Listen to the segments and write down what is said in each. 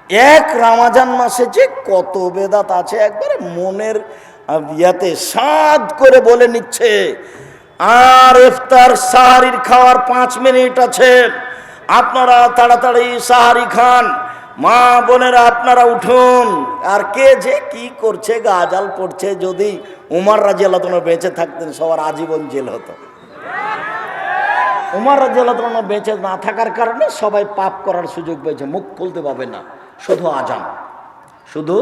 এক রমজান মাসে যে কত বেদাত আছে একবারে মনের ইয়াতে সাদ করে বলে নিচ্ছে। আর ইফতার সাহারির খাওয়ার 5 মিনিট আছে, আপনারা তাড়াতাড়ি সাহারি খান। মা বোনেরা আপনারা উঠুন। আর কে যে কি করছে, গাজাল পড়ছে। যদি উমর রাদিয়াল্লাহু আনহু বেঁচে থাকতেন সবার আজীবন জেল হতো। উমর রাদিয়াল্লাহু আনহু বেঁচে না থাকার কারণে সবাই পাপ করার সুযোগ পেয়েছে, মুখ খুলতে পাবে না, শুধু আজান, শুধু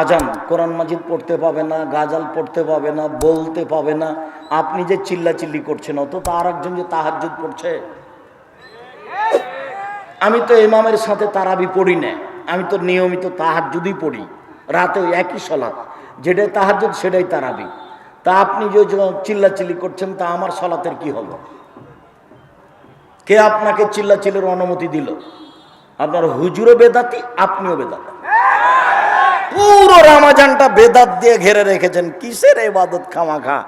আজান। কোরআন মাজিদ পড়তে পাবে না, গাজাল পড়তে পাবে না, বলতে পাবে না। আপনি যে চিল্লাচিল্লি করছেন, অত তো আর একজন যে তাহাজ্জুদ পড়ছে। আমি তো ইমামের সাথে তারাবি পড়ি না, আমি তো নিয়মিত তাহাজ্জুদই পড়ি, রাতে ওই একই সলাত, যেটাই তাহাজ্জুদ সেটাই তারাবি। তা আপনি যে চিল্লাচিল্লি করছেন, তা আমার সলাতের কি হলো? কে আপনাকে চিল্লাচিল্লির অনুমতি দিল? আপনার হুজুরও বেদাতি, আপনিও বেদাতি। পুরো রমজানটা বেদাত দিয়ে ঘিরে রেখেছেন। কিসের ইবাদত খামাখা?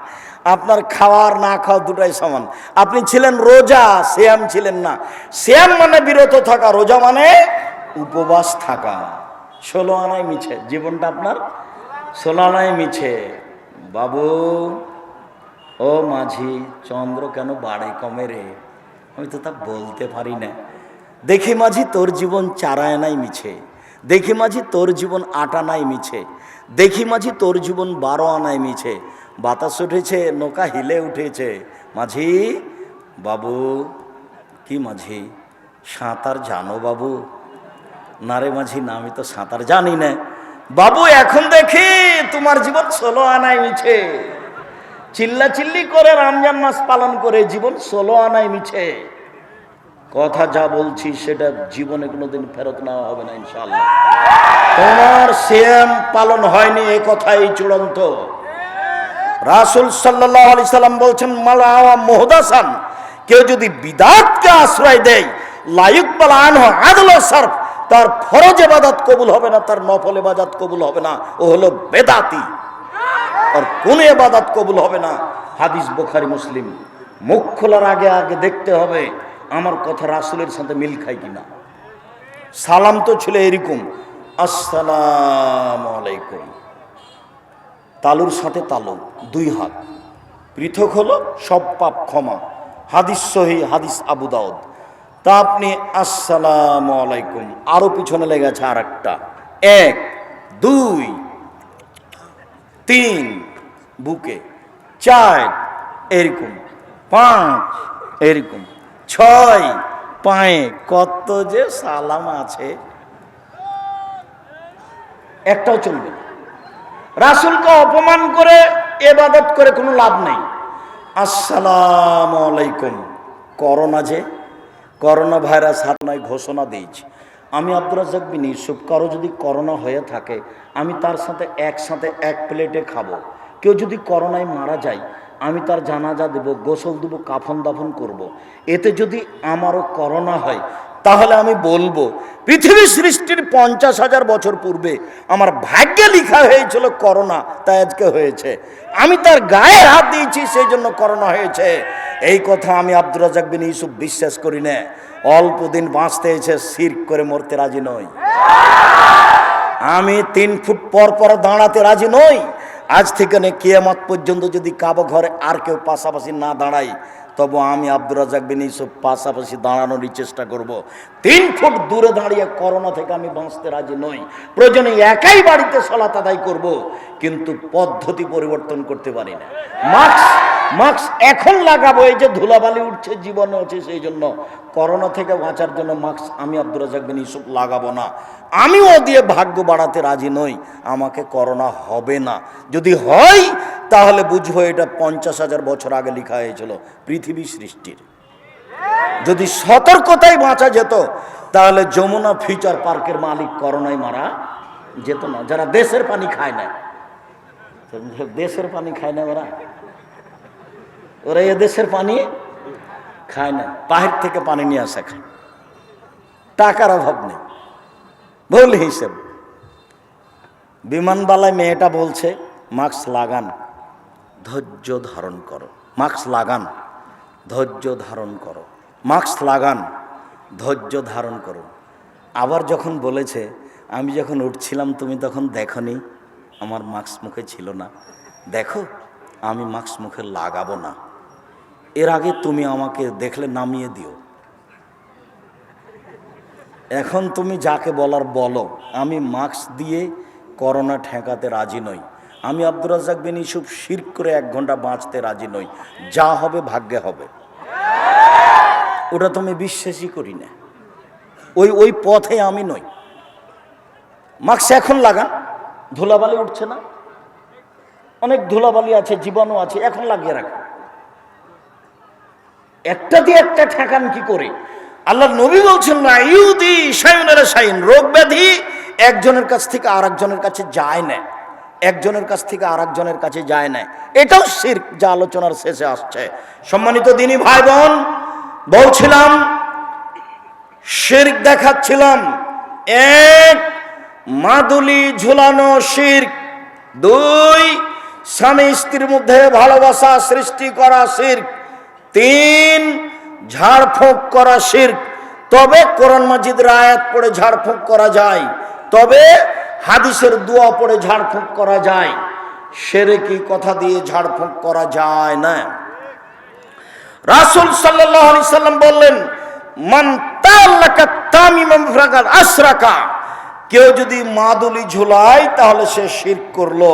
আপনার খাওয়ার না খাওয়া দুটাই সমান। আপনি ছিলেন রোজা, সিয়াম ছিলেন না। সিয়াম মানে বিরত থাকা, রোজা মানে উপবাস থাকা। 16 আনায় মিছে জীবনটা আপনার, 16 আনায় মিছে। বাবু ও মাঝি, চন্দ্র কেন বাড়ে কমে রে? আমি তো তা বলতে পারি না। দেখি মাঝি তোর জীবন 4 আনায় মিছে, দেখি মাঝি তোর জীবন 8 আনায় মিছে, দেখি মাঝি তোর জীবন 12 আনায় মিছে। বাতাস উঠেছে, নৌকা হিলে উঠেছে। মাঝি বাবু, কি মাঝি সাঁতার জানো বাবু? না রে মাঝি, না আমি তো সাঁতার জানি না। বাবু এখন দেখি তোমার জীবন 16 আনায় মিছে। চিল্লাচিল্লি করে রমজান মাস পালন করে জীবন 16 আনায় মিছে। কথা যা বলছি সেটা জীবনে কোনোদিন ফেরত নেওয়া হবে না ইনশাআল্লাহ। তোমার সিয়াম পালন হয়নি, এই কথাই চূড়ান্ত। রাসূল সাল্লাল্লাহু আলাইহি সাল্লাম বলছেন, মালা মুহদাসান, কেউ যদি বিদআতকে আশ্রয় দেয়, লা ইকবাল আনহু আদল সারফ, তার ফরজ ইবাদত কবুল হবে না, তার নফল ইবাদত কবুল হবে না, ও হলো বেদাতি। আর কোন ইবাদত কবুল হবে না। হাদিস বুখারী মুসলিম। মুখ খোলার আগে আগে দেখতে হবে আমার কথা রাসূলের সাথে মিল খায় কিনা। সালাম তো ছিল এরকম, আসসালামু আলাইকুম। তালুর সাথে তালু, 2 হাত পৃথক হলো, সব পাপ ক্ষমা। হাদিস সহিহ, হাদিস আবু দাউদ। তা আপনি আসসালামু আলাইকুম, আরো পিছনে লেগেছে আর একটা, 1 2 3 বুকে, 4 এরকম, 5 এরকম, 6 পায়ে। কত যে সালাম আছে, একটাও চলবে না। রাসূলকে অপমান করে ইবাদত করে কোনো লাভ নেই। আসসালামু আলাইকুম। করোনা যে, করোনা ভাইরাস হাত নয় ঘোষণা দিয়েছি, আমি আব্দুর রাজ্জাক বিন ইউসুফ, কারো যদি করোনা হয়ে থাকে আমি তার সাথে একসাথে 1 প্লেটে খাবো। কেউ যদি করোনায় মারা যায় আমি তার জানাজা দেব, গোসল দেবো, কাফন দাফন করব। এতে যদি আমারও করোনা হয় তাহলে আমি বলবো পৃথিবী সৃষ্টির 50,000 বছর পূর্বে আমার ভাগ্যে লেখা হয়েছিল করোনা, তাই আজকে হয়েছে। আমি তার গায়ে হাত দিয়েছি, সেই জন্য করোনা হয়েছে। এই কথা আমি আব্দুর রাজ্জাক বিন ইউসুফ বিশ্বাস করি না। অল্প দিন বাঁচতে এসে শিরক করে মরতে রাজি নই। আমি 3 ফুট পর পর দাঁড়াতে রাজি নই। আজ থেকে কিয়ামত পর্যন্ত যদি কাবা ঘরে আর কেউ পাশাপাশি না দাঁড়াই, তবে আমি আব্দুর রাজ্জাক বিন ইউসুফ পাশাপাশি দাঁড়ানোরই চেষ্টা করব। 3 ফুট দূরে দাঁড়িয়ে করোনা থেকে আমি বাঁচতে রাজি নই। প্রয়োজনে একাই বাড়িতে সালাত আদায় করব, কিন্তু পদ্ধতি পরিবর্তন করতে পারি না। মাস্ক এখন লাগাবো, এই যে ধুলাবালি উঠছে জীবনে হচ্ছে, সেই জন্য করোনা থেকে বাঁচার জন্য মাস্ক আমি আব্দুর রাজ্জাক বিন ইউসুফ লাগাবো না। আমিও দিয়ে ভাগ্য বাড়াতে রাজি নই। আমাকে করোনা হবে না, যদি হয় তাহলে বুঝবো এটা 50,000 বছর আগে লেখা হয়েছিল পৃথিবী সৃষ্টির। যদি সতর্কতায় বাঁচা যেত তাহলে যমুনা ফিউচার পার্কের মালিক করোনায় মারা যেত না। যারা দেশের পানি খায় না, দেশের পানি খায় না, ওরা এ দেশের পানি খায় না, বাহির থেকে পানি নিয়ে আসা খায়। টাকার অভাব নেই, ভুল হিসেব। বিমানবালায় মেয়েটা বলছে মাস্ক লাগান, ধৈর্য ধারণ করো। মাস্ক লাগান, ধৈর্য ধারণ করো। মাস্ক লাগান, ধৈর্য ধারণ করো। আবার যখন বলেছে আমি যখন উঠছিলাম তুমি তখন দেখনি আমার মাস্ক মুখে ছিল না, দেখো আমি মাস্ক মুখে লাগাবো না, এর আগে তুমি আমাকে দেখলে নামিয়ে দিও। এখন তুমি যাকে বলার বলো, আমি মাস্ক দিয়ে করোনা ঠেকাতে রাজি নই। আমি আব্দুর রাজ্জাক বিন ইউসুফ শিরক করে 1 ঘন্টা বাঁচতে রাজি নই। যা হবে ভাগ্যে হবে, ওটা তুমি বিশ্বাসই করি না। ওই পথে আমি নই। মাস্ক এখন লাগান, ধুলাবালি উঠছে না, অনেক ধুলাবালি আছে, জীবাণু আছে, এখন লাগিয়ে রাখেন। একটা দিয়ে একটা ঠেকান কি করে? আল্লাহ নবী বলছেন না ইউদি শাইনুল শাইন, রোগ ব্যাধি একজনের কাছ থেকে আরেকজনের কাছে যায় না, একজনের কাছ থেকে আরেকজনের কাছে যায় না। এটাও শিরক, যা আলোচনার শেষে আসছে। সম্মানিত দিনী ভাই বোন, বলছিলাম শিরক দেখাচ্ছিলাম। 1, মাদুলি ঝুলানো শিরক। 2, স্বামী স্ত্রীর মধ্যে ভালোবাসা সৃষ্টি করা শিরক। 3, ঝাড়ফুঁক করা শিরক। তবে কোরআন মাজিদের আয়াত পড়ে ঝাড়ফুঁক করা যায়, তবে হাদিসের দোয়া পড়ে ঝাড়ফুঁক করা যায়। শিরকি কথা দিয়ে ঝাড়ফুঁক করা যায় না। রাসূল সাল্লাল্লাহু আলাইহি সাল্লাম বললেন, মান তাআল্লাকা তামিমান ফাকাদ আশরাকা, কেউ যদি মাদুলি ঝুলায় তাহলে সে শিরক করলো।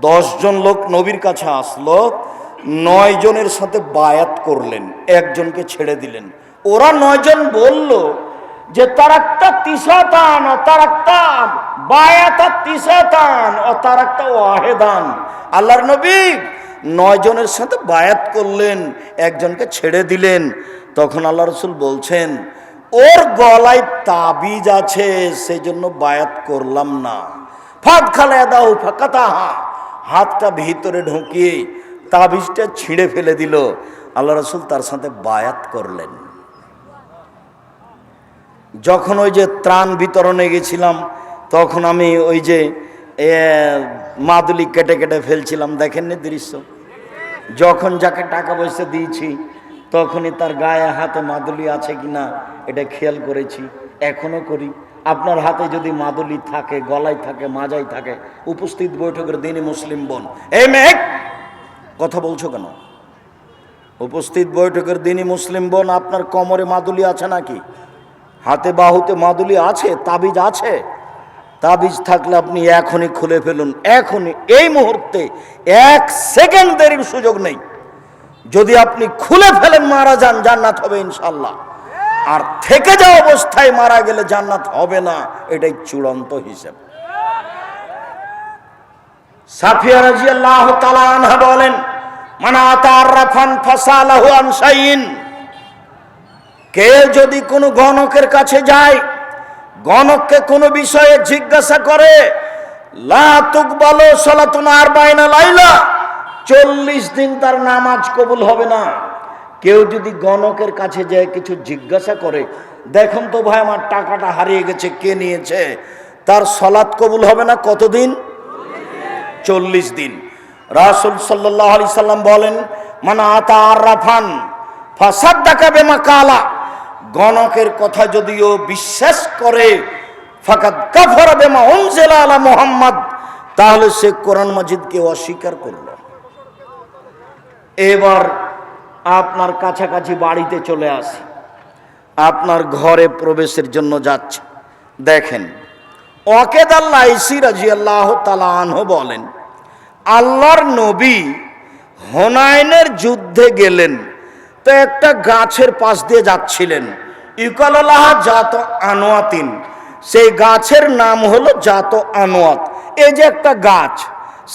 10 জন লোক নবীর কাছে আসলো, 9 জনের সাথে বায়াত করলেন, একজনকে ছেড়ে দিলেন। ওরা 9 জন বলল যে তারাক্তা তিসাতান ও তারাক্তা বায়াতা তিসাতান ও তারাক্তা ওয়াহিদান। আল্লাহর নবী 9 জনের সাথে বায়াত করলেন, একজনকে ছেড়ে দিলেন। তখন আল্লাহ রাসূল বলছেন, ওর গলায় তাবিজ আছে, সেজন্য বায়াত করলাম না। ফাদ খালা দাও ফাকাতাহা, হাতটা ভিতরে ঢুকিয়ে তাবিজটা ছিঁড়ে ফেলে দিল। আল্লাহ রাসূল তার সাথে বায়াত করলেন। যখন ওই যে ত্রাণ বিতরণে গেছিলাম, তখন আমি ওই যে মাদুলি কেটে কেটে ফেলছিলাম, দেখেননি দৃশ্য? যখন যাকে টাকা পয়সা দিয়েছি তখনই তার গায়ে হাতে মাদুলি আছে কিনা এটা খেয়াল করেছি, এখনো করি। আপনার হাতে যদি মাদুলি থাকে, গলায় থাকে, মাজায় থাকে, উপস্থিত বৈঠকের দিনই মুসলিম বোন, এই মেঘ কথা বলছো কেন? উপস্থিত বৈঠকের দিনই মুসলিম বোন, আপনার কোমরে মাদুলি আছে নাকি? হাতে বাহুতে মাদুলি আছে? তাবিজ আছে? তাবিজ থাকলে আপনি এখনই খুলে ফেলুন, এখনই, এই মুহূর্তে, 1 সেকেন্ড দেরির সুযোগ নেই। যদি আপনি খুলে ফেলেন, মারা যান, জান্নাত হবে ইনশাআল্লাহ। আর থেকে যাওয়া অবস্থায় মারা গেলে জান্নাত হবে না, এটাই চূড়ান্ত হিসাব। সাফিয়া রাদিয়াল্লাহু তাআলা আনহা বলেন, মান আতারাফান ফাসালাহু আন শাইইন, কে যদি কোনো গণকের কাছে যায়, গণককে কোনো বিষয়ে জিজ্ঞাসা করে, লা তুকবালু সালাতুন 40 লাইলা, 40 দিন তার নামাজ কবুল হবে না। কেউ যদি গণকের কাছে যায় কিছু জিজ্ঞাসা করে, দেখুন তো ভাই আমার টাকাটা হারিয়ে গেছে, কে নিয়েছে, তার সালাত কবুল হবে না কতদিন? 40 দিন। রাসূল সাল্লাল্লাহু আলাইহি সাল্লাম বলেন, মান আতারাফান ফাসাদ্দাকা বিমা কালা, গণকের কথা যদিও বিশ্বাস করে, ফাকাদ কাফারা বিমা উনজিলা আলা মুহাম্মদ, তাহলে সে কোরআন মাজিদকে অস্বীকার করল। এবার আপনার কাছাকাছি বাড়িতে চলে আসি, আপনার ঘরে প্রবেশের জন্য যাচ্ছে, দেখেন ওয়াকেদ আল-লাইসি রাদিয়াল্লাহু তাআলা আনহু বলেন, আল্লাহর নবী হুনাইনের যুদ্ধে গেলেন, তো একটা গাছের পাশ দিয়ে যাচ্ছিলেন, ইউকালালাহ জাত আনোয়াতিন, সেই গাছের নাম হলো জাত আনোয়াত। এই যে একটা গাছ,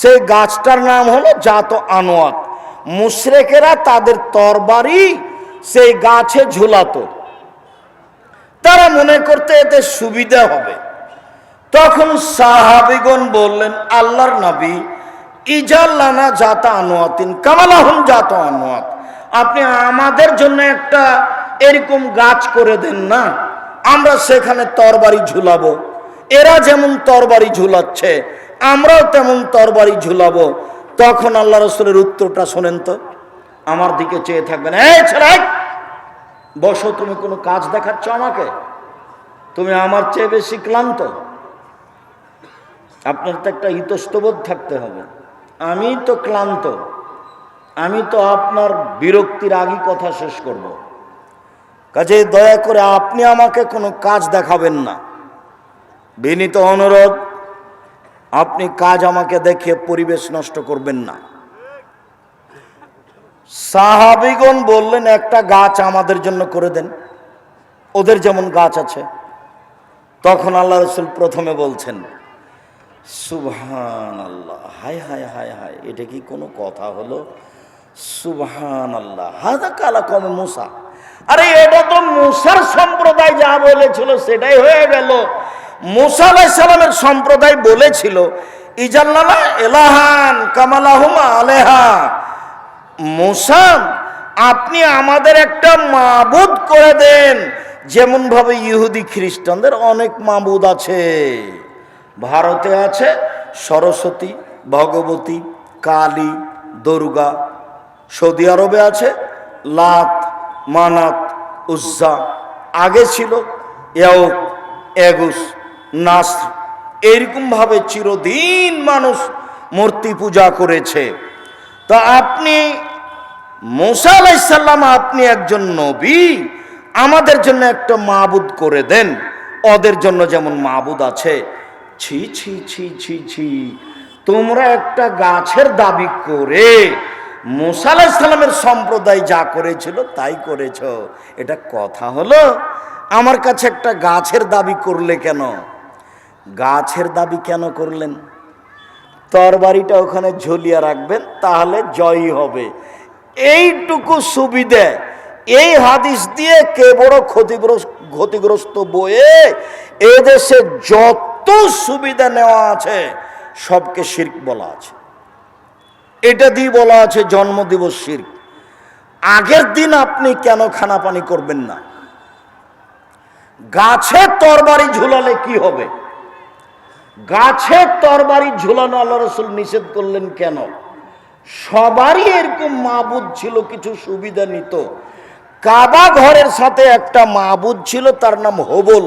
সেই গাছটার নাম হলো জাত আনোয়াত। মুশরিকেরা তাদের তরবারি সেই গাছে ঝুলাতো, তারা মনে করতে এতে সুবিধা হবে। তখন সাহাবীগণ বললেন, আল্লাহর নবী, ইজাল্লানা জাত আনোয়াতিন কামালাহুম জাত আনোয়াত, আপনি আমাদের জন্য একটা এরকম গাছ করে দেন না, আমরা সেখানে তরবারি ঝুলাবো। এরা যেমন তরবারি ঝুলাচ্ছে আমরাও তেমন তরবারি ঝুলাবো। তখন আল্লাহ রাসূলের উত্তরটা শোনেন তো, আমার দিকে চেয়ে থাকবেন, এই ছেলে বসো, তুমি কোনো কাজ দেখাচ্ছ আমাকে? তুমি আমার চেয়ে বেশি ক্লান্ত। আপনার তো একটা ইতস্তবোধ থাকতে হবে, আমি তো ক্লান্ত, আমি তো আপনার বিরক্তির আগেই কথা শেষ করব। কাজে দয়া করে আপনি আমাকে কোনো কাজ দেখাবেন না। বিনীত অনুরোধ, আপনি কাজ আমাকে দেখে পরিবেশ নষ্ট করবেন না। সাহাবীগণ বললেন, একটা গাছ আমাদের জন্য করে দেন, ওদের যেমন গাছ আছে। তখন আল্লাহ রাসূল প্রথমে বলছেন, সুবহানাল্লাহ, হায় হায় হায় হায়, এটা কি কোনো কথা হলো? সুবহানাল্লাহ, হাযা কালাকুম মুসা। আরে এটা তো মুসার সম্প্রদায় যা বলেছিল সেটাই হয়ে গেল। মুসা আলাইহিস সালামের সম্প্রদায় বলেছিল, ইজাল্লানা ইলাহান কামালাহুমা আলাইহা, মুসা আপনি আমাদের একটা মাবুদ করে দেন, যেমন ভাবে ইহুদি খ্রিস্টানদের অনেক মাবুদ আছে। ভারতে আছে সরস্বতী, ভগবতী, কালী, দুর্গা। সৌদি আরবে আছে লাত, মানাত, উজ্জা। আগে ছিল ইয়াউক, এগুস, নাসর। এইরকম ভাবে চিরদিন মানুষ মূর্তি পূজা করেছে। তা আপনি মুসা আলাইহিস সালাম, আপনি একজন নবী, আমাদের জন্য একটা মাবুদ করে দেন, ওদের জন্য যেমন মাবুদ আছে। ছি ছি ছি ছি ছি, তোমরা একটা গাছের দাবি করে মুসা আলাইহিস সালামের সম্প্রদায় যা করেছিল তাই করেছ, এটা কথা হলো? আমার কাছে একটা গাছের দাবি করলে কেন? গাছের দাবি কেন করলেন? তরবারিটা ওখানে ঝুলিয়ে রাখবেন, তাহলে জয়ী হবে, এইটুকু সুবিধে। এই হাদিস দিয়ে কে বড় ক্ষতিগ্রস্ত বয়ে এদেশে যত সুবিধা নেওয়া আছে সবকে শিরক বলা আছে। এটা দিয়ে বলা আছে জন্মদিবস শিরক। আগের দিন আপনি কেন খানা পানি করবেন না? গাছে তরবারি ঝুলালে কি হবে? গাছে তরবারি ঝুলানো আল্লাহ রাসূল নিষেধ করলেন কেন? সবারই এরকম মাবুদ ছিল, কিছু সুবিধা নিত। কাবা ঘরের সাথে একটা মাবুদ ছিল, তার নাম হবল।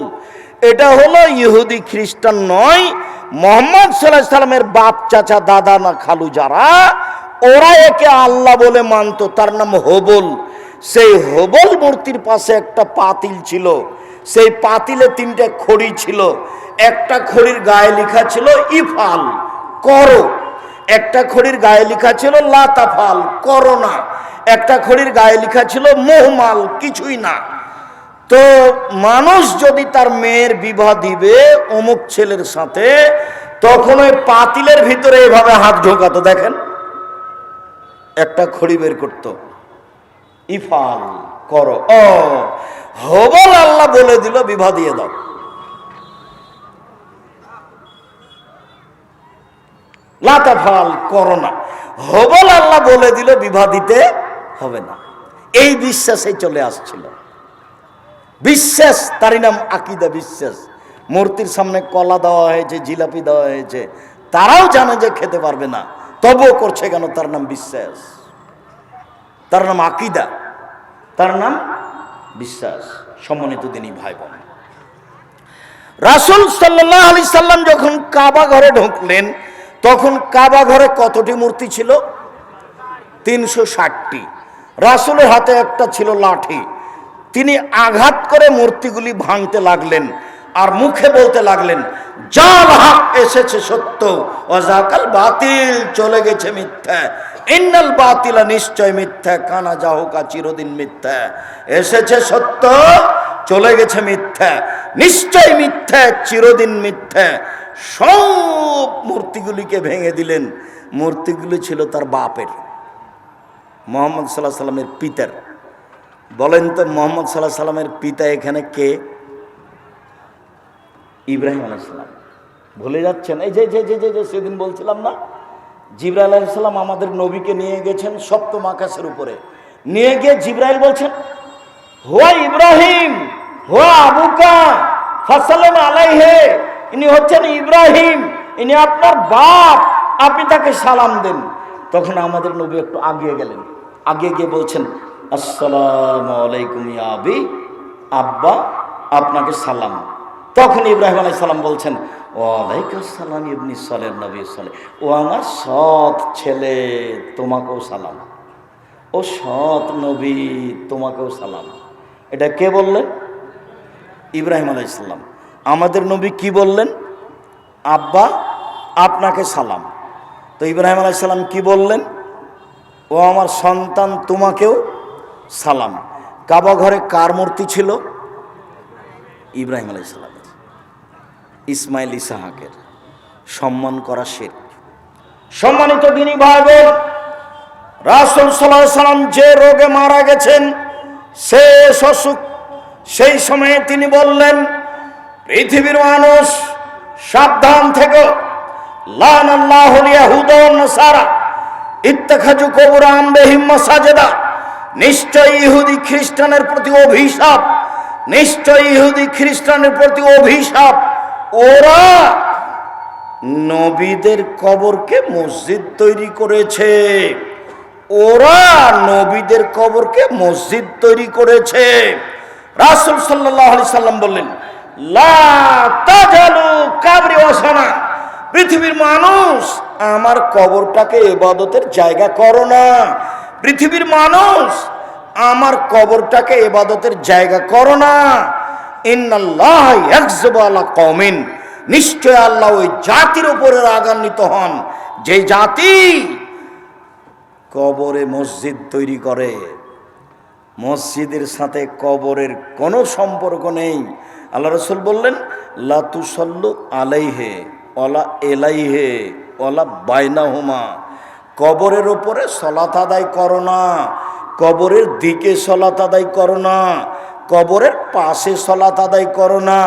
এটা হলো ইহুদি খ্রিস্টান নয়, মুহাম্মদ সাল্লাল্লাহু আলাইহি সাল্লামের বাপ, চাচা, দাদা না খালু যারা, ওরা একে আল্লাহ বলে মানত, তার নাম হবল। সেই হবল মূর্তির পাশে একটা পাতিল ছিল, সেই পাতিলে 3টে খড়ি ছিল। একটা খড়ির গায়ে লেখা ছিল ইফাল, করো। একটা খড়ির গায়ে লেখা ছিল লাতাফাল, করো না। একটা খড়ির গায়ে লেখা ছিল মুহমাল, কিছুই না। তো মানুষ যদি তার মেয়ের বিবাহ দিবে অমুক ছেলের সাথে, তখন ওই পাতিলের ভিতরে এভাবে হাত ঢোকাতো, দেখেন, একটা খড়ি বের করতো, ইফাল, করো। ও হবল আল্লাহ বলে দিল বিবাহ দিয়ে দাও। লাতাফাল, করো না। হবল আল্লাহ বলে দিল বিবাহ দিতে হবে না। এই বিশ্বাসে চলে আসছিল। বিশ্বাস, তারই নাম আকীদা, বিশ্বাস। মূর্তির সামনে কলা দেওয়া হয়েছে, জিলাপি দেওয়া হয়েছে, তারাও জানে যে খেতে পারবে না, তবুও করছে কেন? তার নাম বিশ্বাস, তার নাম আকীদা, তার নাম বিশ্বাস। সম্মানিত দিনী ভাই বোন, রাসূল সাল্লাল্লাহু আলাইহি সাল্লাম যখন কাবা ঘরে ঢুকলেন, তখন কাবা ঘরে কতটি মূর্তি ছিল? 360টি। রাসূলের হাতে একটা ছিল লাঠি। তিনি আঘাত করে মূর্তিগুলি ভাঙতে লাগলেন আর মুখে বলতে লাগলেন, জাল হক এসেছে সত্য, ওয়াজাকাল বাতিল চলে গেছে মিথ্যা। ইন্নাল বাতিলা, নিশ্চয় মিথ্যা, কানা জাহুকা, চিরদিন মিথ্যা। এসেছে সত্য, চলে গেছে মিথ্যা, নিশ্চয় মিথ্যা, চিরদিন মিথ্যা। সব মূর্তিগুলিকে ভেঙে দিলেন। মূর্তিগুলি ছিল তার বাপের, মুহাম্মদ সাল্লাল্লাহু আলাইহি সাল্লামের পিতার। বলেন তো, মুহাম্মদ সাল্লাল্লাহু আলাইহি সাল্লামের পিতা এখানে কে? ইব্রাহিম আলাইহিস সালাম। ভুলে যাচ্ছেন? এই যে যে যে যে সেদিন বলছিলাম না, জিবরাইল আলাইহিস সালাম আমাদের নবীকে নিয়ে গেছেন সপ্তম আকাশের উপরে। নিয়ে গিয়ে জিবরাইল বলছেন, হুয়া ইব্রাহিম, হুয়া আবুকা ফাসাল্লাম আলাইহি, ইনি হচ্ছেন ইব্রাহিম, ইনি আপনার বাপ, আপনি তাকে সালাম দেন। তখন আমাদের নবী একটু আগিয়ে গেলেন, আগিয়ে গিয়ে বলছেন, আসসালামু আলাইকুম ইয়া আবি, আব্বা আপনাকে সালাম। তখন ইব্রাহিম আলাইহিস সালাম বলছেন, ওয়ালাইকুম সালাম ইবনি সালেহ নবী সালেহ, ও আমার সৎ ছেলে, তোমাকেও সালাম। ও সৎ নবী, তোমাকেও সালাম। এটা কে বললেন? ইব্রাহিম আলাইহিস সালাম। আমাদের নবী কি বললেন? আব্বা আপনাকে সালাম। তো ইব্রাহিম আলাইহিস সালাম কি বললেন? ও আমার সন্তান, তোমাকেও সালাম। কাবা ঘরে কার মূর্তি ছিল? ইব্রাহিম আলাইহিস সালামের। ইসমাইল ইসহাকের সম্মান করা শিরক। সম্মানিত দিনী ভাই বোন, রাসূল সাল্লাল্লাহু আলাইহি সাল্লাম যে রোগে মারা গেছেন, শেষ অসুখ, সেই সময়ে তিনি বললেন, পৃথিবীর মানুষ সাবধান থেকো, লানাল্লাহুল ইয়াহুদা ওয়ান নাসারা ইত্তাখাযু কুবুর আমবিহিম মাসাজিদা। নিশ্চয় ইহুদি খ্রিস্টানের প্রতি অভিশাপ, নিশ্চয় ইহুদি খ্রিস্টানের প্রতি অভিশাপ। ওরা নবীদের কবরকে মসজিদ তৈরি করেছে, ওরা নবীদের কবরকে মসজিদ তৈরি করেছে। রাসূল সাল্লাল্লাহু আলাইহি সাল্লাম বললেন, লা তাজালু কাবরি ওয়াসানা, পৃথিবীর মানুষ আমার কবরটাকে ইবাদতের জায়গা করো না। পৃথিবীর মানুষ আমার কবরটাকে ইবাদতের জায়গা করো না। ইন্নাল্লাহ ইয়াগযিবু আলা কওমিন, নিশ্চয় আল্লাহ ওই জাতির উপরে রাগান্বিত হন যে জাতি কবরে মসজিদ তৈরি করে। মসজিদের সাথে কবরের কোনো সম্পর্ক নেই। আল্লাহ রাসূল বললেন, লা তুসাল্লু আলাইহি ওয়ালা ইলাইহি ওয়ালা বাইনাহুমা, কবরের উপরে সালাত আদায় করো না, কবরের দিকে সালাত আদায় করো না, কবরের পাশে সালাত আদায় করো না।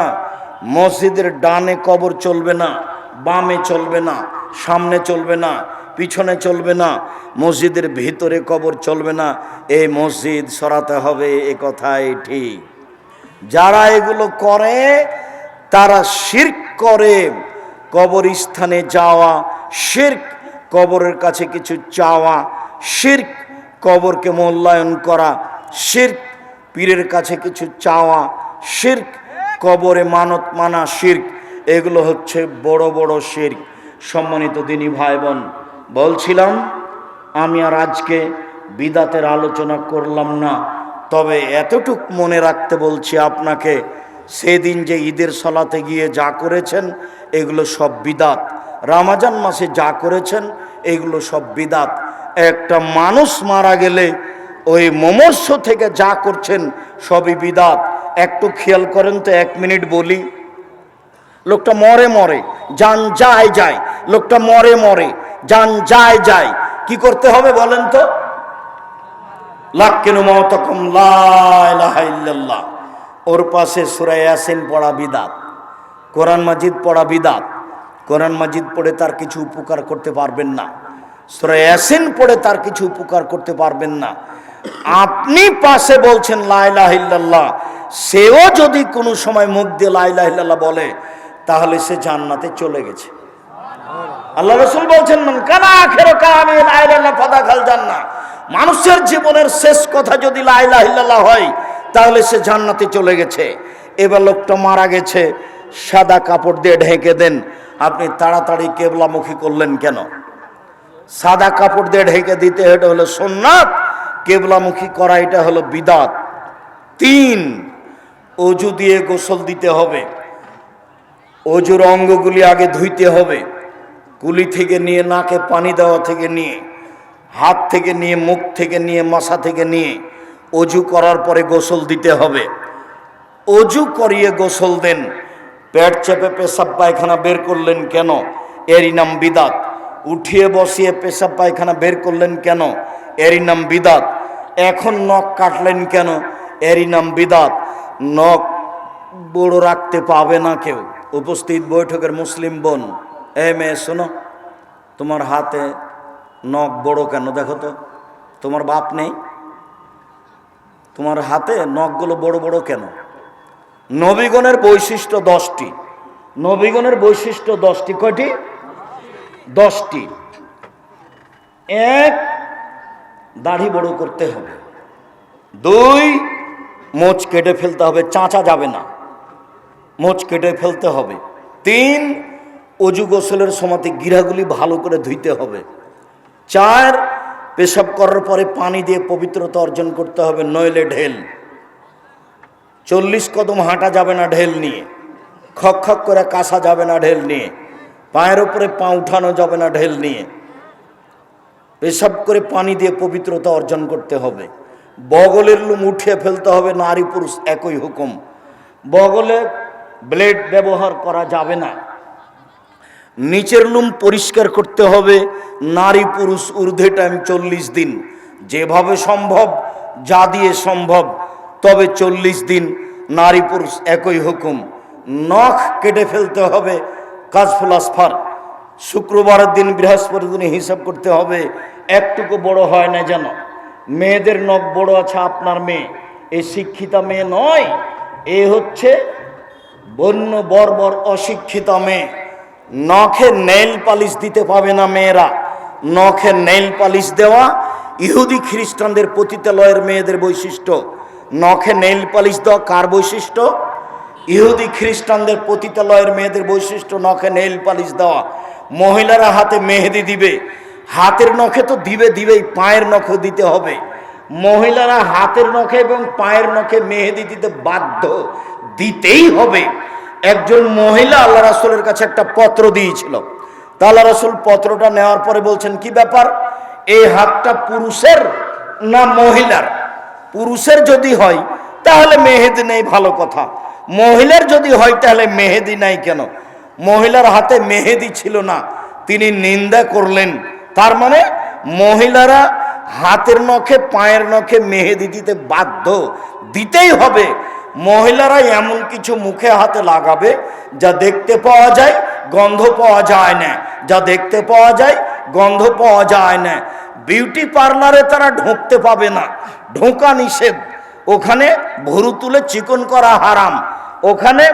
মসজিদের ডানে কবর চলবে না, বামে চলবে না, সামনে চলবে না, পিছনে চলবে না, মসজিদের ভিতরে কবর চলবে না। এই মসজিদ সরাতে হবে, এ কথাই ঠিক। যারা এগুলো করে তারা শিরক করে। কবরস্থানে যাওয়া শিরক, কবরের কাছে কিছু চাওয়া শিরক, কবরকে মূল্যায়ন করা শিরক, পীরের কাছে কিছু চাওয়া শিরক, কবরে মানত মানা শিরক। এগুলো হচ্ছে বড় বড় শিরক। সম্মানিত দিনী ভাই বোন, বলছিলাম আমি আর আজকে বিদাতের আলোচনা করলাম না, তবে এতটুক মনে রাখতে বলছি আপনাকে, সেদিন যে ঈদের সালাতে গিয়ে যা করেছেন এগুলো সব বিদাত। রমজান মাসে যা করেছেন এগুলো সব বিদাত। একটা মানুষ মারা গেলে ওই মমর্ষ থেকে যা করছেন সবই বিদাত। একটু খেয়াল করেন তো, 1 মিনিট বলি। লোকটা মরে মরে জান যায় যায়, লোকটা মরে মরে জান যায় যায়, কি করতে হবে বলেন তো? লাক্কিনু মাউতাকুম লা ইলাহা ইল্লাল্লাহ। ওর পাশে সূরা ইয়াসিন পড়া বিদাত, কোরআন মাজিদ পড়া বিদাত। কোরআন মাজিদ পড়ে তার কিছু উপকার করতে পারবেন না, সূরা ইয়াসিন পড়ে তার কিছু উপকার করতে পারবেন না। আপনি পাশে বলছেন লা ইলাহা ইল্লাল্লাহ, সেও যদি কোনো সময় মুখ দিয়ে লা ইলাহা ইল্লাল্লাহ বলে তাহলে সে জান্নাতে চলে গেছে। আল্লাহ রাসূল বলছেন, মান কানা আখিরু কালামি লা ইলাহা ইল্লাল্লাহ ফাদাখাল জান্নাহ। মানুষের জীবনের শেষ কথা যদি লা ইলাহা ইল্লাল্লাহ হয় তাহলে সে জান্নাতে চলে গেছে। এবার লোকটা মারা গেছে, সাদা কাপড় দিয়ে ঢেকে দেন। আপনি তাড়াতাড়ি কেবলামুখী করলেন কেন? সাদা কাপড় দিয়ে ঢেকে দিতে এটা হলো সুন্নাত, কেবলামুখী করা এটা হলো বিদাত। 3, অজু দিয়ে গোসল দিতে হবে। অজুর অঙ্গগুলি আগে ধুইতে হবে, কুলি থেকে নিয়ে, নাকে পানি দেওয়া থেকে নিয়ে, হাত থেকে নিয়ে, মুখ থেকে নিয়ে, মাথা থেকে নিয়ে অজু করার পরে গোসল দিতে হবে। অজু করিয়ে গোসল দেন। পেট চেপে পেশাব পায়খানা বের করলেন কেন? এরই নাম বিদাত। উঠিয়ে বসিয়ে পেশাব পায়খানা বের করলেন কেন? এরই নাম বিদাত। এখন নখ কাটলেন কেন? এরই নাম বিদাত। নখ বড় রাখতে পাবে না কেউ। উপস্থিত বৈঠকের মুসলিম বোন, মেয়ে শোনো, তোমার হাতে নখ বড় কেন দেখো তো? তোমার বাপ নেই? তোমার হাতে নখগুলো বড় বড় কেন? নবীগণের বৈশিষ্ট্য 10টি। নবীগণের বৈশিষ্ট্য 10টি। কয়টি? 10টি। 1, দাড়ি বড় করতে হবে। 2, মোচ কেটে ফেলতে হবে, চাঁচা যাবে না। মোচ কেটে ফেলতে হবে। 3, অজু গোসলের সময়তে গিরাগুলি ভালো করে ধুইতে হবে। 4, পেশাব করার পরে পানি দিয়ে পবিত্রতা অর্জন করতে হবে, নইলে ঢেল। 40 কদম হাঁটা যাবে না ঢেল নিয়ে, খক খক করে কাশা যাবে না ঢেল নিয়ে, পায়ের উপরে পা উঠানো যাবে না ঢেল নিয়ে। পেশাব করে পানি দিয়ে পবিত্রতা অর্জন করতে হবে। বগলের লোম উঠিয়ে ফেলতে হবে, নারী পুরুষ একই হুকুম। বগলে ব্লেড ব্যবহার করা যাবে না। নিচের লোম পরিষ্কার করতে হবে, নারী পুরুষ ঊর্ধ্বে টাইম 40 দিন, যেভাবে সম্ভব, যা দিয়ে সম্ভব, তবে 40 দিন নারী পুরুষ একই হুকুম। নখ কেটে ফেলতে হবে, কাজফুল আসফার। শুক্রবারের দিন, বৃহস্পতির দিনে হিসাব করতে হবে, একটুকু বড় হয় না যেন। মেয়েদের নখ বড় আছে, আপনার মেয়ে এই শিক্ষিতা মেয়ে নয়, এ হচ্ছে বন্য বর্বর অশিক্ষিতা মেয়ে। নখে নেইল পালিশ দিতে পাবে না মেয়েরা। নখে নেইল পালিশ দেওয়া ইহুদি খ্রিস্টানদের পতিতালয়ের মেয়েদের বৈশিষ্ট্য। নখে নেইল পালিশ দেওয়া কার বৈশিষ্ট্য? ইহুদি খ্রিস্টানদের পতিতালয়ের মেয়েদের বৈশিষ্ট্য নখে নেইল পালিশ দেওয়া। মহিলারা হাতে মেহেদি দিবে, হাতের নখে তো দিবেই, পায়ের নখে দিতে হবে। মহিলারা হাতের নখে এবং পায়ের নখে মেহেদি দিতে বাধ্য, দিতেই হবে। একজন মহিলা আল্লাহ রাসূলের কাছে একটা পত্র দিয়েছিল। তা আল্লাহ রাসূল পত্রটা নেওয়ার পরে বলছেন, কি ব্যাপার, এই হাতটা পুরুষের না মহিলার? পুরুষের যদি হয় তাহলে মেহেদি নেই, ভালো কথা। মহিলার যদি হয় তাহলে মেহেদি নাই কেন? মহিলার হাতে মেহেদি ছিল না, তিনি নিন্দা করলেন। তার মানে মহিলারা হাতের নখে পায়ের নখে মেহেদি দিতে বাধ্য, দিতেই হবে। মহিলারা এমন কিছু মুখে হাতে লাগাবে যা দেখতে পাওয়া যায়, গন্ধ পাওয়া যায় না, যা দেখতে পাওয়া যায়, গন্ধ পাওয়া যায় না। বিউটি পার্লারে তারা ঢুকতে পাবে না, ঢোকা নিষেধ। ওখানে ভুরু তুলে চিকন করা হারাম, ওখানে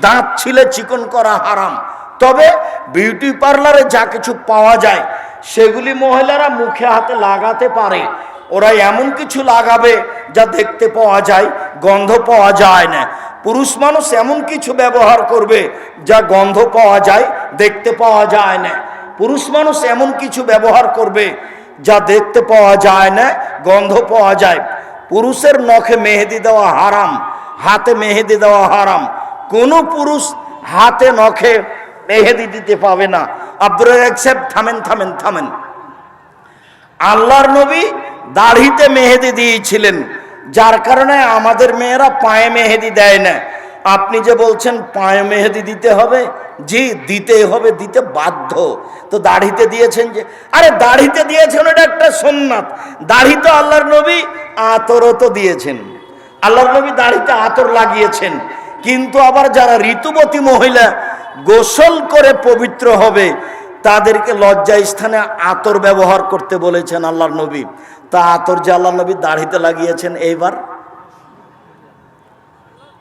দাঁত ছিলে চিকন করা হারাম। তবে বিউটি পার্লারে যা কিছু পাওয়া যায় সেগুলি মহিলারা মুখে হাতে লাগাতে পারে। ওরা এমন কিছু লাগাবে যা দেখতে পাওয়া যায়, গন্ধ পাওয়া যায় না। পুরুষ মানুষ এমন কিছু ব্যবহার করবে যা গন্ধ পাওয়া যায়, দেখতে পাওয়া যায় না। পুরুষ মানুষ এমন কিছু ব্যবহার করবে যা দেখতে পাওয়া যায় না, গন্ধ পাওয়া যায়। পুরুষের নখে মেহেদি দেওয়া হারাম, হাতে মেহেদি দেওয়া হারাম। কোনো পুরুষ হাতে নখে মেহেদি দিতে পাবে না। আব্দুর রাজ্জাক সাহেব, থামেন। আল্লাহর নবী দাড়িতে মেহেদি দিয়েছিলেন, যার কারণে আমাদের মেয়েরা পায়ে মেহেদি দেয় না। আপনি যে বলছেন পায়ে মেহেদি দিতে হবে, জি দিতে হবে, দিতে বাধ্য। তো দাড়িতে দিয়েছেন যে, আরে দাড়িতে দিয়েছেন ওটা একটা সুন্নাত। দাড়ি তো আল্লাহর নবী আতরও তো দিয়েছেন, আল্লাহর নবী দাড়িতে আতর লাগিয়েছেন। কিন্তু আবার যারা ঋতুবতী মহিলা গোসল করে পবিত্র হবে তাদেরকে লজ্জা স্থানে আতর ব্যবহার করতে বলেছেন আল্লাহর নবী। তা আতর যে আল্লাহর নবী দাড়িতে লাগিয়েছেন, এইবার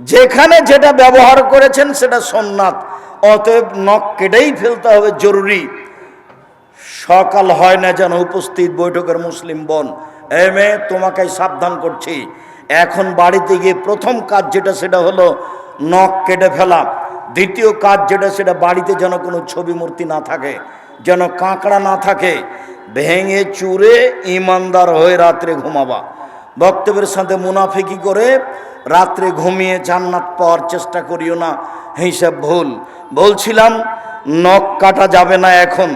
যেখানে যেটা ব্যবহার করেছেন সেটা সুন্নাত, অতএব নখ কেটেই ফেলতে হবে, জরুরি। সকাল হয় না যেন উপস্থিত বৈঠকের মুসলিম বোন, এ মেয়ে তোমাকে সাবধান করছি, এখন বাড়িতে গিয়ে প্রথম কাজ যেটা সেটা হলো নখ কেটে ফেলা। দ্বিতীয় কাজ যেটা সেটা বাড়িতে যেন কোনো ছবি মূর্তি না থাকে, যেন কাঁকড়া না থাকে। ভেঙে চুরে ইমানদার হয়ে রাত্রে ঘুমাবা। বক্তব্যের সাথে মুনাফিকি করে রাত্রে ঘুমিয়ে জান্নাত পাওয়ার চেষ্টা করিও না, হিসাব ভুল। বলছিলাম নখ কাটা যাবে না এখন,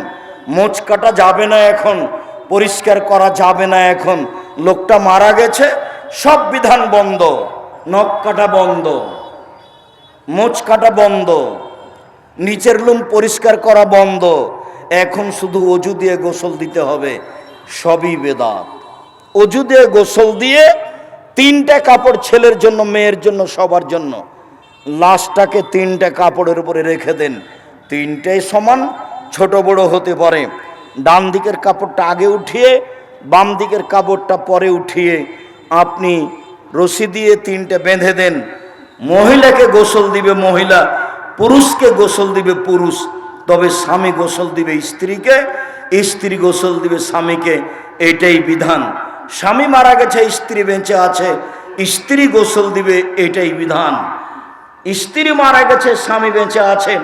মোচ কাটা যাবে না এখন, পরিষ্কার করা যাবে না এখন। লোকটা মারা গেছে, সব বিধান বন্ধ, নখ কাটা বন্ধ, মোচ কাটা বন্ধ, নিচের লোম পরিষ্কার করা বন্ধ। এখন শুধু অজু দিয়ে গোসল দিতে হবে, সবই বেদাত। অজু দিয়ে গোসল দিয়ে 3টে কাপড়, ছেলের জন্য, মেয়ের জন্য, সবার জন্য। লাশটাকে 3টে কাপড়ের উপরে রেখে দেন, 3টেই সমান, ছোট বড় হতে পারে। ডান দিকের কাপড়টা আগে উঠিয়ে বাম দিকের কাপড়টা পরে উঠিয়ে আপনি রশি দিয়ে 3টে বেঁধে দেন। মহিলাকে গোসল দিবে মহিলা, পুরুষকে গোসল দিবে পুরুষ। তবে স্বামী গোসল দিবে স্ত্রীকে, স্ত্রী গোসল দিবে স্বামীকে, এটাই বিধান। স্বামী মারা গেছে, স্ত্রী বেঁচে আছে, স্ত্রী গোসল দিবে, এটাই বিধান। স্ত্রী মারা গেছে, স্বামী বেঁচে আছেন,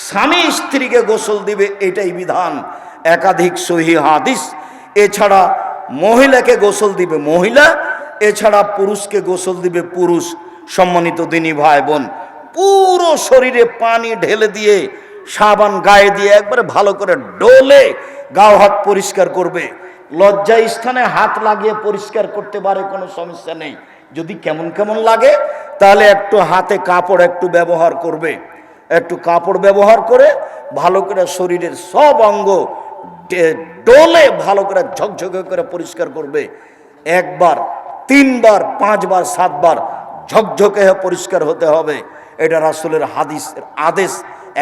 স্বামী স্ত্রীকে গোসল দিবে, এটাই বিধান। একাধিক সহিহ হাদিস। এছাড়া মহিলাকে গোসল দিবে মহিলা, এছাড়া পুরুষকে গোসল দিবে পুরুষ। সম্মানিত দিনী ভাই বোন, পুরো শরীরে পানি ঢেলে দিয়ে সাবান গায়ে দিয়ে একবারে ভালো করে ডলে গাও হাত পরিষ্কার করবে। লজ্জা স্থানে হাত লাগিয়ে পরিষ্কার করতে পারে, কোনো সমস্যা নেই। যদি কেমন কেমন লাগে তাহলে একটু হাতে কাপড় একটু ব্যবহার করবে, একটু কাপড় ব্যবহার করে ভালো করে শরীরের সব অঙ্গ ডলে ভালো করে ঝকঝকে করে পরিষ্কার করবে। একবার, তিনবার, পাঁচবার, সাতবার ঝকঝকে পরিষ্কার হতে হবে। এটা রাসূলের হাদিসের আদেশ,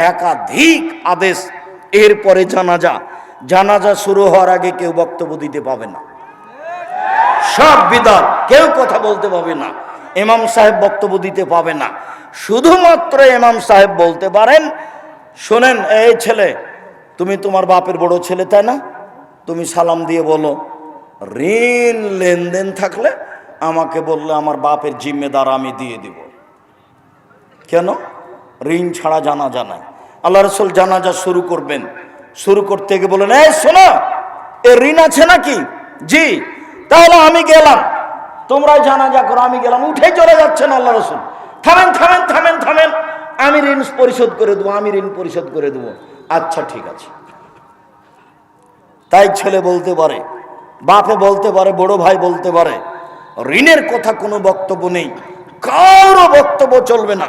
একাধিক আদেশ। এরপরে জানাজা। জানাজা শুরু হওয়ার আগে কেউ বক্তব্য দিতে পাবে না, সব বিদআত, কেউ কথা বলতে পাবে না, ইমাম সাহেব বক্তব্য দিতে পাবে না। শুধুমাত্র ইমাম সাহেব বলতে পারেন, শোনেন এই ছেলে, তুমি তোমার বাপের বড় ছেলে তাই না? তুমি সালাম দিয়ে বলো, ঋণ লেনদেন থাকলে আমাকে বললে আমার বাপের জিম্মেদার আমি দিয়ে দিব। কেন? ঋণ ছাড়া জানাজা নাই। আল্লাহ রাসূল জানাজা শুরু করবেন, শুরু করতে গিয়ে বলেন, এই শোনো, এ ঋণ আছে নাকি? জি। তাহলে আমি গেলাম, তোমরা জানাজা করো, আমি গেলাম। উঠে চলে যাচ্ছেন আল্লাহ রাসূল। থামেন থামেন থামেন থামেন, আমি ঋণ পরিশোধ করে দেবো, আমি ঋণ পরিশোধ করে দেবো। আচ্ছা ঠিক আছে। তাই ছেলে বলতে পারে, বাপে বলতে পারে, বড় ভাই বলতে পারে, ঋণের কথা কোনো বক্তব্য নেই, কারো বক্তব্য চলবে না।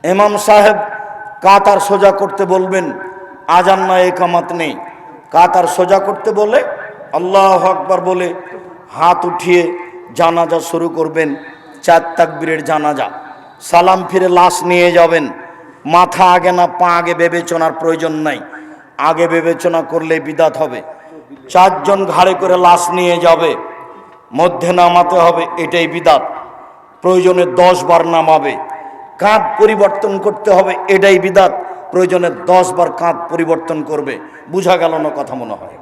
ইমাম সাহেব কাতার সোজা করতে বলবেন, আজান না একামত নেই, কাতার সোজা করতে বলে আল্লাহু আকবার বলে হাত উঠিয়ে জানাজা শুরু করবেন। 4 তাকবীরের জানাজা। সালাম ফিরে লাশ নিয়ে যাবেন। মাথা আগে না পা আগে বিবেচনার প্রয়োজন নাই, আগে বিবেচনা করলে বিদাত হবে। 4 জন ঘাড়ে করে লাশ নিয়ে যাবে, মধ্যে নামাতে হবে, এটাই বিদাত। প্রয়োজনে 10 বার নামাবে। কাঁধ পরিবর্তন করতে হবে, এটাই বিদাত। প্রয়োজনে 10 বার কাঁধ পরিবর্তন করবে। বুঝা গেল না কথা মনে হয়?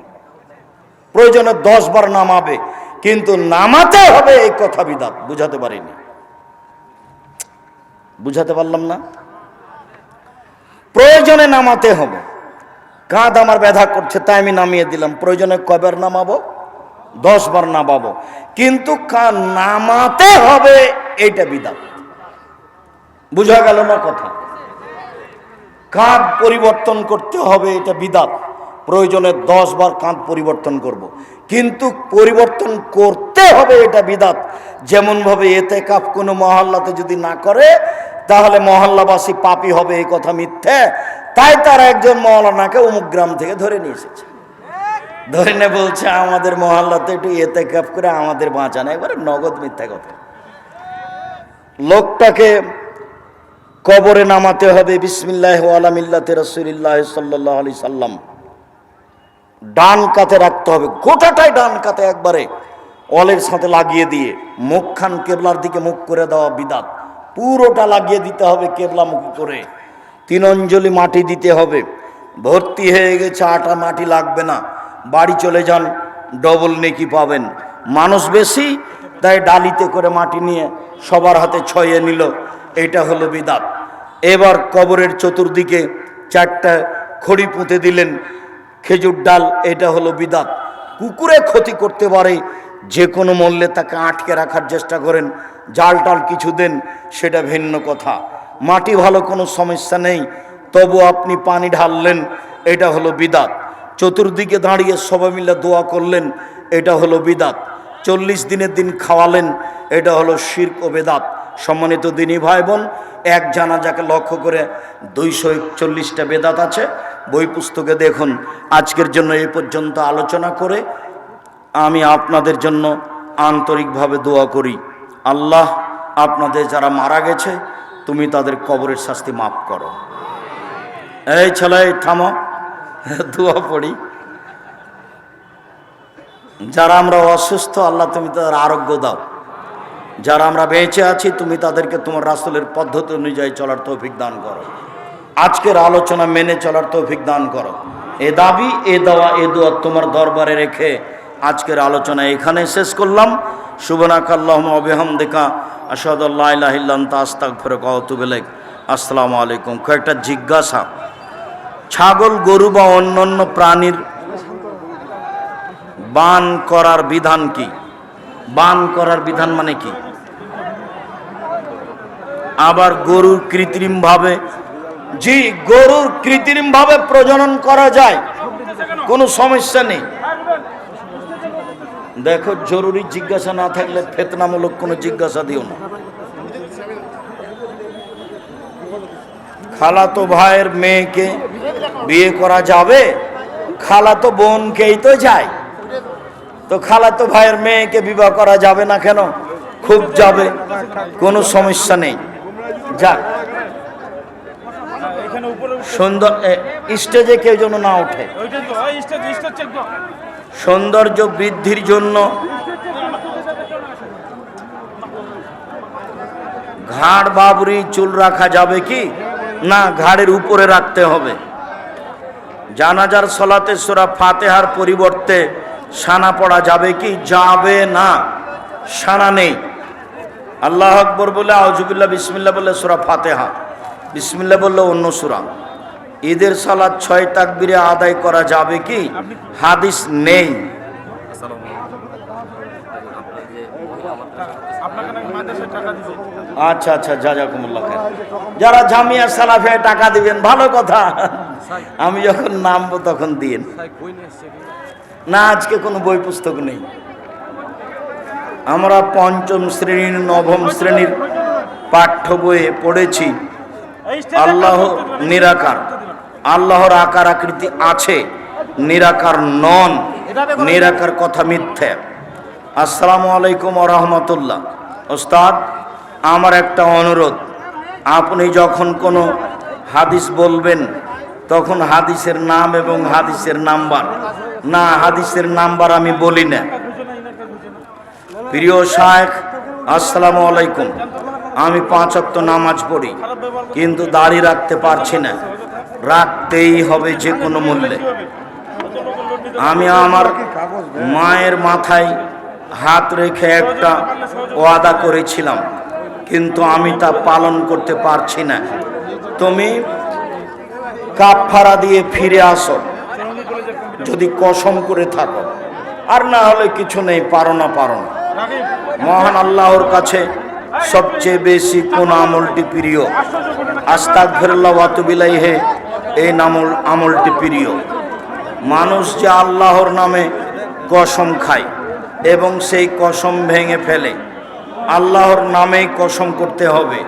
প্রয়োজনে 10 বার নামাবে, কিন্তু নামাতে হবে এই কথা বিদাত। বুঝাতে পারিনি? বুঝাতে পারলাম না? প্রয়োজনে নামাতে হবে। কাঁধ আমার ব্যথা করছে তাই আমি নামিয়ে দিলাম, প্রয়োজনে কয়বার নামাবো? 10 বার নামাবো, কিন্তু নামাতে হবে, এইটা বিদাত। বুঝা গেল না কথা? কাঁধ পরিবর্তন করতে হবে, এটা বিদাত। প্রয়োজনে 10 বার কাঁধ পরিবর্তন করব, কিন্তু পরিবর্তন করতে হবে, এটা বিদাত। যেমনভাবে ইতিকাফ কোনো মহল্লাতে যদি না করে তাহলে মহল্লাবাসী পাপী হবে, এই কথা মিথ্যে। তাই তারা একজন মওলানাকে অমুক গ্রাম থেকে ধরে নিয়ে এসেছে, ধরে নিয়ে বলছে আমাদের মহল্লাতে একটু ইতিকাফ করে আমাদের বাঁচানো। একবারে নগদ মিথ্যা কথা। লোকটাকে কবরে নামাতে হবে, বিসমিল্লাহ ওয়া আলা মিল্লাতি রাসূলিল্লাহ সাল্লাল্লাহু আলাইহি সাল্লাম। ডান কাতে রাখতে হবে, গোটাটাই ডান কাতে একবারে অলের সাথে লাগিয়ে দিয়ে মুখখান কেবলার দিকে মুখ করে দেওয়া বিদাত। পুরোটা লাগিয়ে দিতে হবে কেবলামুখী করে। 3 অঞ্জলি মাটি দিতে হবে। ভর্তি হয়ে গেছে, আটা মাটি লাগবে না, বাড়ি চলে যান, ডবল নেকি পাবেন। মানুষ বেশি তাই ডালিতে করে মাটি নিয়ে সবার হাতে ছয়ে নিল, এটা হলো বিদাত। এবার কবরের চতুর্দিকে 4টা খড়ি পুঁতে দিলেন, খেজুর ডাল, এটা হলো বিদাত। কুকুরে ক্ষতি করতে পারে, যে কোনো মূল্যে তাকে আটকে রাখার চেষ্টা করেন, জাল টাল কিছু দেন, সেটা ভিন্ন কথা। মাটি ভালো, কোনো সমস্যা নেই, তবু আপনি পানি ঢাললেন, এটা হলো বিদাত। চতুর্দিকে দাঁড়িয়ে সবাই মিলে দোয়া করলেন, এটা হলো বিদাত। 40 দিনের দিন খাওয়ালেন, এটা হলো শিরক ও বেদাত। সম্মানিত দিনী ভাই বোন, এক জানাজাকে লক্ষ্য করে 241টা বেদাত আছে, বই পুস্তকে দেখুন। আজকের জন্য এই পর্যন্ত আলোচনা করে আমি আপনাদের জন্য আন্তরিকভাবে দোয়া করি, আল্লাহ আপনাদের যারা মারা গেছে তুমি তাদের কবরের শাস্তি মাফ করো। এই ছেলে থামো, দোয়া পড়ি। যারা আমরা অসুস্থ আল্লাহ তুমি তাদের আরোগ্য দাও, যারা আমরা বেঁচে আছি তুমি তাদেরকে তোমার রাসূলের পদ্ধতি অনুযায়ী চলার তৌফিক দান করো। আজকের আলোচনা মেনে চলার তৌফিক দান করো। এ দাবি, এ দেওয়া, এ দোয়া তোমার দরবারে রেখে আজকের আলোচনা এখানে শেষ করলাম। সুবহানাকাল্লাহুম্মা ওয়া বিহামদিকা আশহাদু আল্লা ইলাহা ইল্লা আনতা আস্তাগফিরুকা ওয়া আতুবু ইলাইক। আসসালামু আলাইকুম। কয়েকটা জিজ্ঞাসা, ছাগল, গরু বা অন্যান্য প্রাণীর বান করার বিধান কি? বান করার বিধান মানে কি? আবার গরুর কৃত্রিমভাবে, জি, গরুর কৃত্রিমভাবে প্রজনন করা যায়, কোনো সমস্যা নেই। দেখো, জরুরি জিজ্ঞাসা না থাকলে ফেতনামূলক কোনো জিজ্ঞাসা দিও না। খালাতো ভাইয়ের মেয়েকে বিয়ে করা যাবে? খালাতো বোনকেই তো যায়, তো খালাতো ভাইয়ের মেয়েকে বিবাহ করা যাবে না কেন? খুব যাবে, কোনো সমস্যা নেই। যাক, সুন্দর স্টেজে কেউ যেন না ওঠে। সৌন্দর্য বৃদ্ধির জন্য ঘাড় বাবরি চুল রাখা যাবে কি? না, ঘাড়ের উপরে রাখতে হবে। জানাজার সলাতে সূরা ফাতিহার পরিবর্তে সানা পড়া যাবে কি? যাবে না, সানা নেই। আল্লাহু আকবার বলে, আউযুবিল্লাহ, বিসমিল্লাহ বলে সূরা ফাতিহা, বিসমিল্লাহ বললে অন্য সূরা। ঈদের সালাত 6 তাকবীরে আদায় করা যাবে কি? হাদিস নেই। আচ্ছা আচ্ছা, জাযাকুমুল্লাহ খাইর। যারা জামিয়া সালাফিয়া টাকা দিবেন, ভালো কথা, আমি যখন নামবো তখন দিন। না, আজকে কোনো বই পুস্তক নেই। আমরা পঞ্চম শ্রেণীর, নবম শ্রেণীর পাঠ্য বইয়ে পড়েছি আল্লাহ নিরাকার। আল্লাহর আকার আকৃতি আছে, নিরাকার নন। নিরাকার কথা মিথ্যা। আসসালামু আলাইকুম ওয়া রাহমাতুল্লাহ। ওস্তাদ, আমার একটা অনুরোধ, আপনি যখন কোনো হাদিস বলবেন তখন হাদিসের নাম এবং হাদিসের নাম্বার, না, হাদিসের নাম্বার আমি বলি না। প্রিয় শায়েখ, আসসালামু আলাইকুম। আমি 5 ওয়াক্ত নামাজ পড়ি, কিন্তু দাড়ি রাখতে পারছি না। রাখতেই হবে যে কোনো মূল্যে। আমি আমার মায়ের মাথায় হাত রেখে একটা ওয়াদা করেছিলাম, কিন্তু আমি তা পালন করতে পারছি না। তুমি কাফারা দিয়ে ফিরে আসো যদি কসম করে থাকো, আর না হলে কিছু নেই, পারো না, পারো না। মহান আল্লাহর কাছে সবচেয়ে বেশি কোন আমলটি প্রিয়? আস্তাগফিরুল্লাহ ওয়া আতুবু ইলাইহি, এই আমলটি প্রিয়। মানুষ যে আল্লাহর নামে কসম খায় এবং সেই কসম ভেঙে ফেলে, আল্লাহর নামেই কসম করতে হবে।